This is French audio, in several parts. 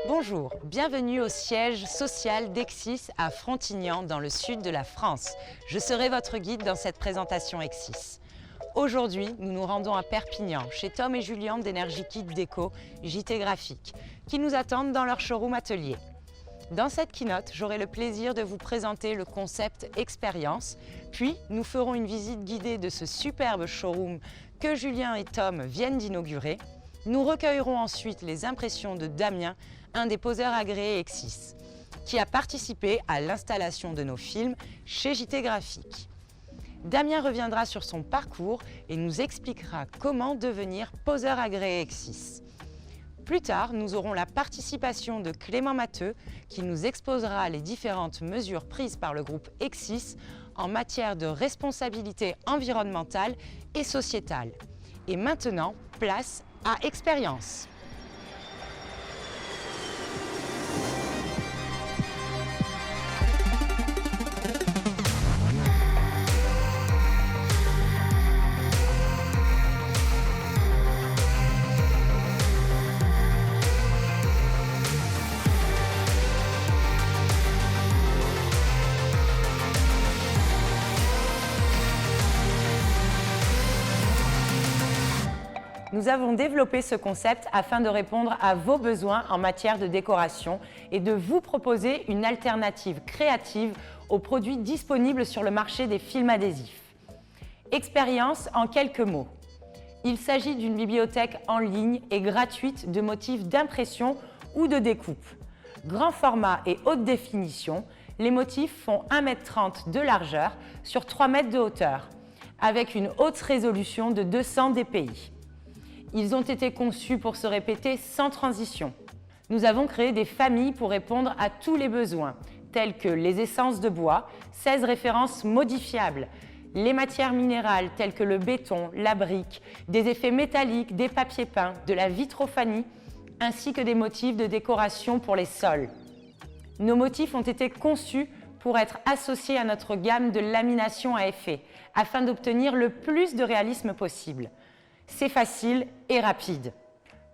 Bonjour, bienvenue au siège social d'Exis à Frontignan dans le sud de la France. Je serai votre guide dans cette présentation Exis. Aujourd'hui, nous nous rendons à Perpignan, chez Tom et Julien d'Energy Kit Déco, JT Graphique, qui nous attendent dans leur showroom atelier. Dans cette keynote, j'aurai le plaisir de vous présenter le concept Expérience, puis nous ferons une visite guidée de ce superbe showroom que Julien et Tom viennent d'inaugurer. Nous recueillerons ensuite les impressions de Damien, un des poseurs agréés Exis, qui a participé à l'installation de nos films chez JT Graphique. Damien reviendra sur son parcours et nous expliquera comment devenir poseur agréé Exis. Plus tard, nous aurons la participation de Clément Matteux qui nous exposera les différentes mesures prises par le groupe Exis en matière de responsabilité environnementale et sociétale. Et maintenant, place à Expérience. Nous avons développé ce concept afin de répondre à vos besoins en matière de décoration et de vous proposer une alternative créative aux produits disponibles sur le marché des films adhésifs. Expérience en quelques mots. Il s'agit d'une bibliothèque en ligne et gratuite de motifs d'impression ou de découpe. Grand format et haute définition, les motifs font 1,30 m de largeur sur 3 m de hauteur, avec une haute résolution de 200 dpi. Ils ont été conçus pour se répéter sans transition. Nous avons créé des familles pour répondre à tous les besoins, tels que les essences de bois, 16 références modifiables, les matières minérales telles que le béton, la brique, des effets métalliques, des papiers peints, de la vitrophanie, ainsi que des motifs de décoration pour les sols. Nos motifs ont été conçus pour être associés à notre gamme de lamination à effet, afin d'obtenir le plus de réalisme possible. C'est facile et rapide.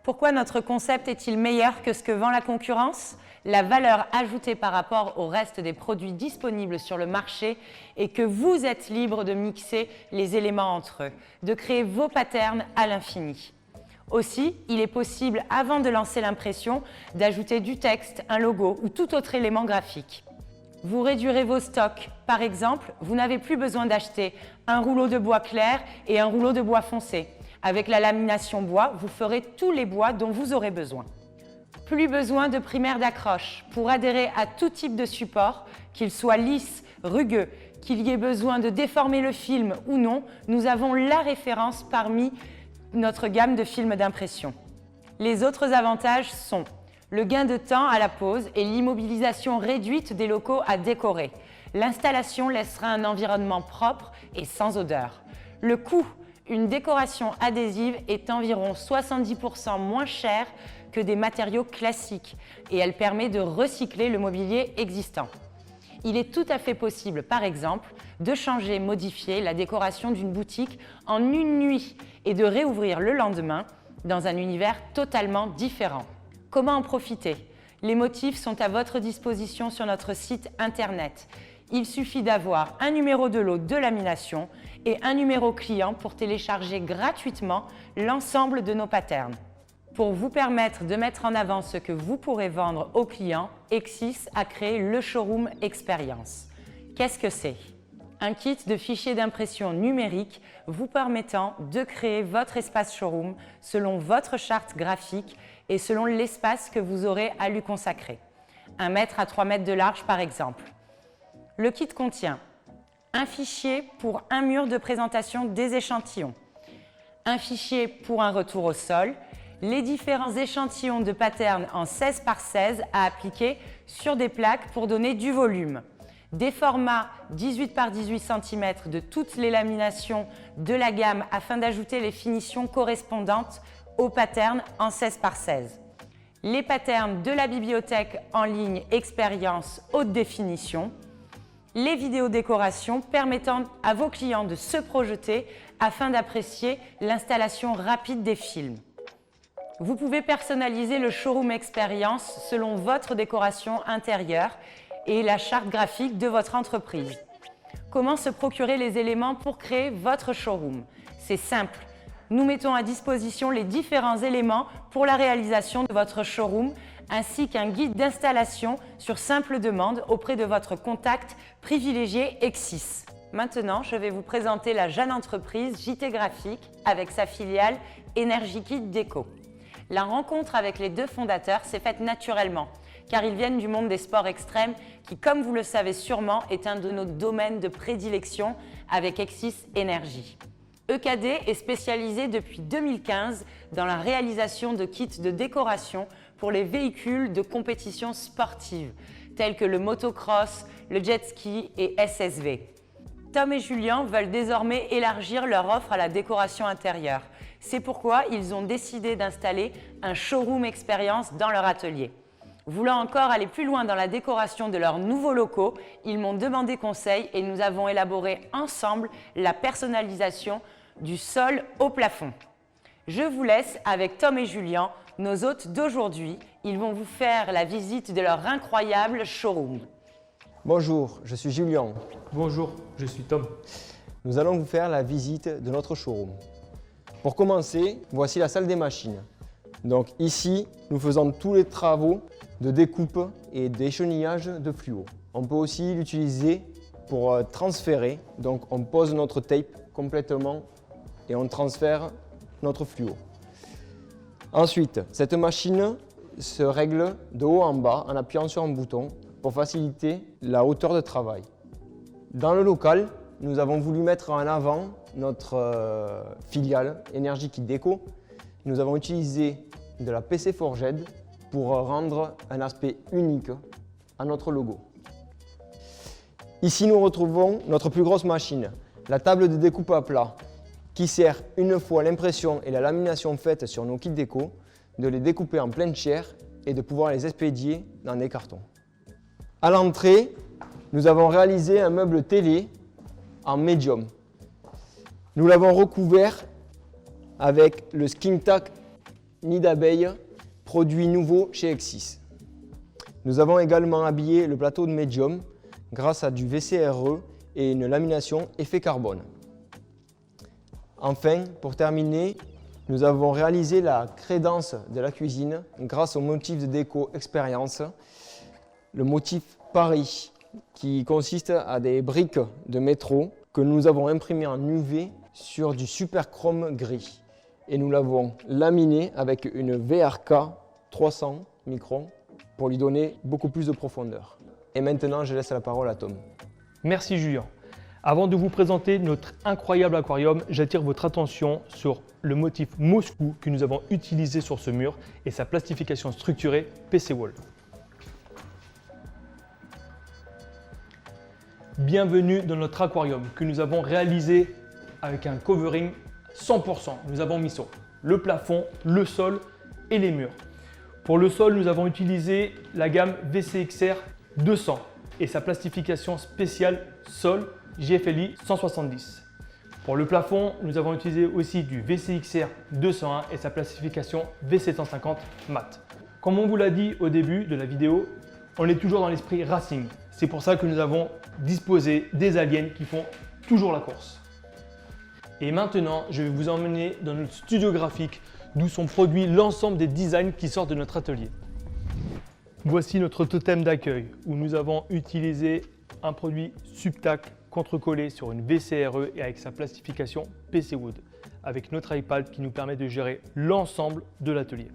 Pourquoi notre concept est-il meilleur que ce que vend la concurrence? La valeur ajoutée par rapport au reste des produits disponibles sur le marché est que vous êtes libre de mixer les éléments entre eux, de créer vos patterns à l'infini. Aussi, il est possible, avant de lancer l'impression, d'ajouter du texte, un logo ou tout autre élément graphique. Vous réduirez vos stocks. Par exemple, vous n'avez plus besoin d'acheter un rouleau de bois clair et un rouleau de bois foncé. Avec la lamination bois, vous ferez tous les bois dont vous aurez besoin. Plus besoin de primaire d'accroche. Pour adhérer à tout type de support, qu'il soit lisse, rugueux, qu'il y ait besoin de déformer le film ou non, nous avons la référence parmi notre gamme de films d'impression. Les autres avantages sont le gain de temps à la pose et l'immobilisation réduite des locaux à décorer. L'installation laissera un environnement propre et sans odeur. Le coût. Une décoration adhésive est environ 70% moins chère que des matériaux classiques et elle permet de recycler le mobilier existant. Il est tout à fait possible, par exemple, de changer, modifier la décoration d'une boutique en une nuit et de réouvrir le lendemain dans un univers totalement différent. Comment en profiter? Les motifs sont à votre disposition sur notre site internet. Il suffit d'avoir un numéro de lot de lamination et un numéro client pour télécharger gratuitement l'ensemble de nos patterns. Pour vous permettre de mettre en avant ce que vous pourrez vendre aux clients, Exis a créé le showroom Expérience. Qu'est-ce que c'est? Un kit de fichiers d'impression numérique vous permettant de créer votre espace showroom selon votre charte graphique et selon l'espace que vous aurez à lui consacrer. 1 mètre à 3 mètres de large par exemple. Le kit contient un fichier pour un mur de présentation des échantillons, un fichier pour un retour au sol, les différents échantillons de patterns en 16 par 16 à appliquer sur des plaques pour donner du volume, des formats 18 par 18 cm de toutes les laminations de la gamme afin d'ajouter les finitions correspondantes aux patterns en 16 par 16. Les patterns de la bibliothèque en ligne Expérience haute définition les vidéos décoration permettant à vos clients de se projeter afin d'apprécier l'installation rapide des films. Vous pouvez personnaliser le showroom expérience selon votre décoration intérieure et la charte graphique de votre entreprise. Comment se procurer les éléments pour créer votre showroom? C'est simple. Nous mettons à disposition les différents éléments pour la réalisation de votre showroom ainsi qu'un guide d'installation sur simple demande auprès de votre contact privilégié Exis. Maintenant, je vais vous présenter la jeune entreprise JT Graphique avec sa filiale Energikit Déco. La rencontre avec les deux fondateurs s'est faite naturellement, car ils viennent du monde des sports extrêmes qui, comme vous le savez sûrement, est un de nos domaines de prédilection avec Exis Energy. EKD est spécialisé depuis 2015 dans la réalisation de kits de décoration pour les véhicules de compétition sportive, tels que le motocross, le jet ski et SSV. Tom et Julien veulent désormais élargir leur offre à la décoration intérieure. C'est pourquoi ils ont décidé d'installer un showroom expérience dans leur atelier. Voulant encore aller plus loin dans la décoration de leurs nouveaux locaux, ils m'ont demandé conseil et nous avons élaboré ensemble la personnalisation du sol au plafond. Je vous laisse avec Tom et Julien, nos hôtes d'aujourd'hui. Ils vont vous faire la visite de leur incroyable showroom. Bonjour, je suis Julien. Bonjour, je suis Tom. Nous allons vous faire la visite de notre showroom. Pour commencer, voici la salle des machines. Donc ici, nous faisons tous les travaux de découpe et d'échenillage de fluo. On peut aussi l'utiliser pour transférer. Donc on pose notre tape complètement et on transfère notre fluo. Ensuite, cette machine se règle de haut en bas en appuyant sur un bouton pour faciliter la hauteur de travail. Dans le local, nous avons voulu mettre en avant notre filiale Energikit Déco. Nous avons utilisé de la PC Forged pour rendre un aspect unique à notre logo. Ici, nous retrouvons notre plus grosse machine, la table de découpe à plat, qui sert, une fois l'impression et la lamination faites sur nos kits déco, de les découper en pleine chair et de pouvoir les expédier dans des cartons. À l'entrée, nous avons réalisé un meuble télé en médium. Nous l'avons recouvert avec le SkinTac nid d'abeille, produit nouveau chez Exis. Nous avons également habillé le plateau de médium grâce à du VCRE et une lamination effet carbone. Enfin, pour terminer, nous avons réalisé la crédence de la cuisine grâce au motif de déco expérience, le motif Paris, qui consiste à des briques de métro que nous avons imprimées en UV sur du super chrome gris. Et nous l'avons laminé avec une VRK 300 microns pour lui donner beaucoup plus de profondeur. Et maintenant, je laisse la parole à Tom. Merci Julien. Avant de vous présenter notre incroyable aquarium, j'attire votre attention sur le motif Moscou que nous avons utilisé sur ce mur et sa plastification structurée PC Wall. Bienvenue dans notre aquarium que nous avons réalisé avec un covering 100%. Nous avons mis sur le plafond, le sol et les murs. Pour le sol, nous avons utilisé la gamme VCXR 200 et sa plastification spéciale sol GFLI 170. Pour le plafond, nous avons utilisé aussi du VCXR 201 et sa plastification V750 mat. Comme on vous l'a dit au début de la vidéo, on est toujours dans l'esprit racing. C'est pour ça que nous avons disposé des aliens qui font toujours la course. Et maintenant, je vais vous emmener dans notre studio graphique d'où sont produits l'ensemble des designs qui sortent de notre atelier. Voici notre totem d'accueil où nous avons utilisé un produit Subtac contre-collé sur une VCRE et avec sa plastification PC Wood avec notre iPad qui nous permet de gérer l'ensemble de l'atelier.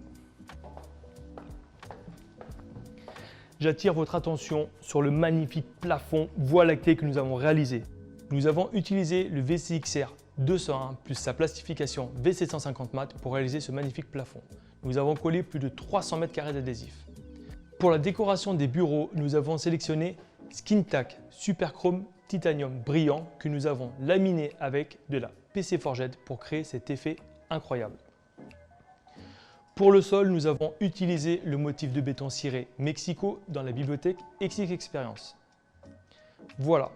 J'attire votre attention sur le magnifique plafond Voie lactée que nous avons réalisé. Nous avons utilisé le VCXR 201 plus sa plastification V750 mat pour réaliser ce magnifique plafond. Nous avons collé plus de 300 m² d'adhésif. Pour la décoration des bureaux, nous avons sélectionné SkinTac Super Chrome Titanium brillant que nous avons laminé avec de la PC Forged pour créer cet effet incroyable. Pour le sol, nous avons utilisé le motif de béton ciré Mexico dans la bibliothèque Exis Experience. Voilà,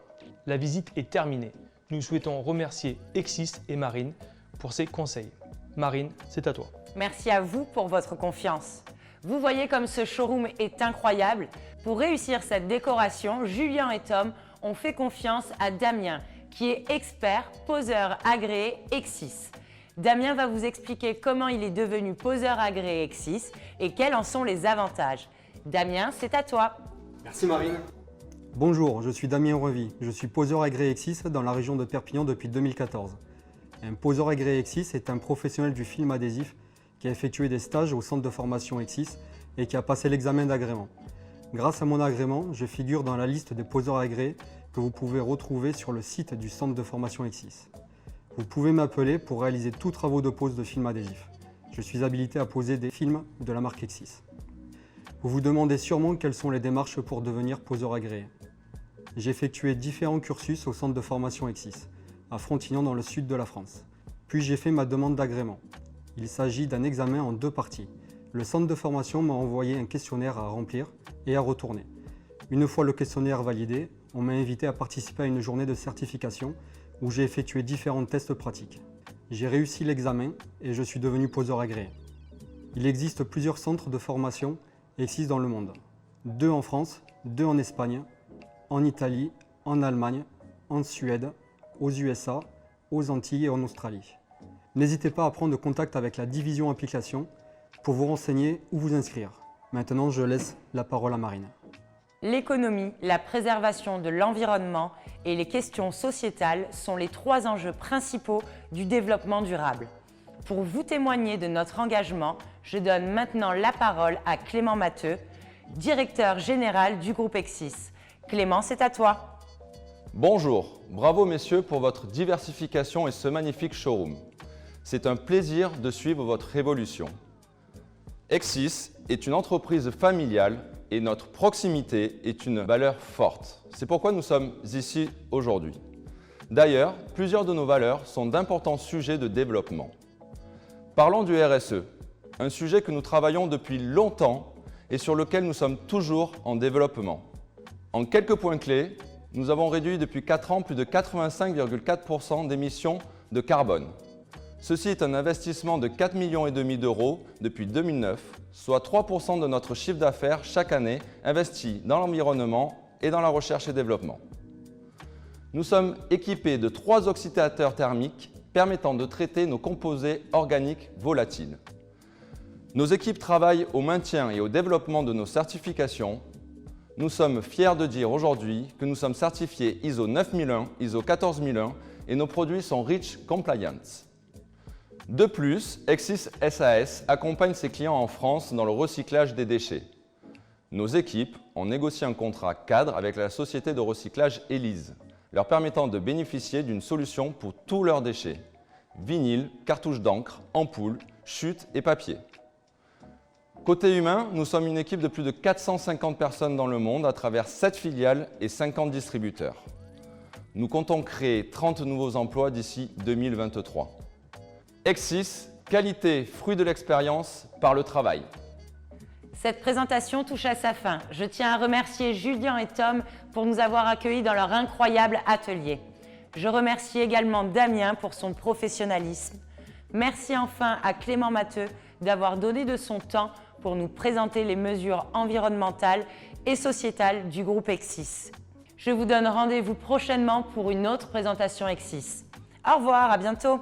la visite est terminée. Nous souhaitons remercier Exis et Marine pour ses conseils. Marine, c'est à toi. Merci à vous pour votre confiance. Vous voyez comme ce showroom est incroyable. Pour réussir cette décoration, Julien et Tom ont fait confiance à Damien, qui est expert poseur agréé Exis. Damien va vous expliquer comment il est devenu poseur agréé Exis et quels en sont les avantages. Damien, c'est à toi. Merci Marine. Bonjour, je suis Damien Revy. Je suis poseur agréé Exis dans la région de Perpignan depuis 2014. Un poseur agréé Exis est un professionnel du film adhésif qui a effectué des stages au centre de formation Exis et qui a passé l'examen d'agrément. Grâce à mon agrément, je figure dans la liste des poseurs agréés que vous pouvez retrouver sur le site du centre de formation Exis. Vous pouvez m'appeler pour réaliser tous travaux de pose de film adhésif. Je suis habilité à poser des films de la marque Exis. Vous vous demandez sûrement quelles sont les démarches pour devenir poseur agréé. J'ai effectué différents cursus au centre de formation Exis, à Frontignan dans le sud de la France. Puis j'ai fait ma demande d'agrément. Il s'agit d'un examen en 2 parties. Le centre de formation m'a envoyé un questionnaire à remplir et à retourner. Une fois le questionnaire validé, on m'a invité à participer à une journée de certification où j'ai effectué différents tests pratiques. J'ai réussi l'examen et je suis devenu poseur agréé. Il existe plusieurs centres de formation Exis dans le monde. 2 en France, 2 en Espagne, en Italie, en Allemagne, en Suède, aux USA, aux Antilles et en Australie. N'hésitez pas à prendre contact avec la division application pour vous renseigner ou vous inscrire. Maintenant, je laisse la parole à Marine. L'économie, la préservation de l'environnement et les questions sociétales sont les 3 enjeux principaux du développement durable. Pour vous témoigner de notre engagement, je donne maintenant la parole à Clément Matteux, directeur général du groupe Exis. Clément, c'est à toi. Bonjour, bravo messieurs pour votre diversification et ce magnifique showroom. C'est un plaisir de suivre votre évolution. Exis est une entreprise familiale et notre proximité est une valeur forte. C'est pourquoi nous sommes ici aujourd'hui. D'ailleurs, plusieurs de nos valeurs sont d'importants sujets de développement. Parlons du RSE, un sujet que nous travaillons depuis longtemps et sur lequel nous sommes toujours en développement. En quelques points clés, nous avons réduit depuis 4 ans plus de 85,4% d'émissions de carbone. Ceci est un investissement de 4,5 millions d'euros depuis 2009, soit 3% de notre chiffre d'affaires chaque année investi dans l'environnement et dans la recherche et développement. Nous sommes équipés de 3 oxydateurs thermiques permettant de traiter nos composés organiques volatiles. Nos équipes travaillent au maintien et au développement de nos certifications. Nous sommes fiers de dire aujourd'hui que nous sommes certifiés ISO 9001, ISO 14001 et nos produits sont REACH Compliant. De plus, Exis SAS accompagne ses clients en France dans le recyclage des déchets. Nos équipes ont négocié un contrat cadre avec la société de recyclage Elise, leur permettant de bénéficier d'une solution pour tous leurs déchets, vinyle, cartouches d'encre, ampoules, chutes et papier. Côté humain, nous sommes une équipe de plus de 450 personnes dans le monde à travers 7 filiales et 50 distributeurs. Nous comptons créer 30 nouveaux emplois d'ici 2023. Exis, qualité, fruit de l'expérience par le travail. Cette présentation touche à sa fin. Je tiens à remercier Julien et Tom pour nous avoir accueillis dans leur incroyable atelier. Je remercie également Damien pour son professionnalisme. Merci enfin à Clément Matteux d'avoir donné de son temps pour nous présenter les mesures environnementales et sociétales du groupe Exis. Je vous donne rendez-vous prochainement pour une autre présentation Exis. Au revoir, à bientôt.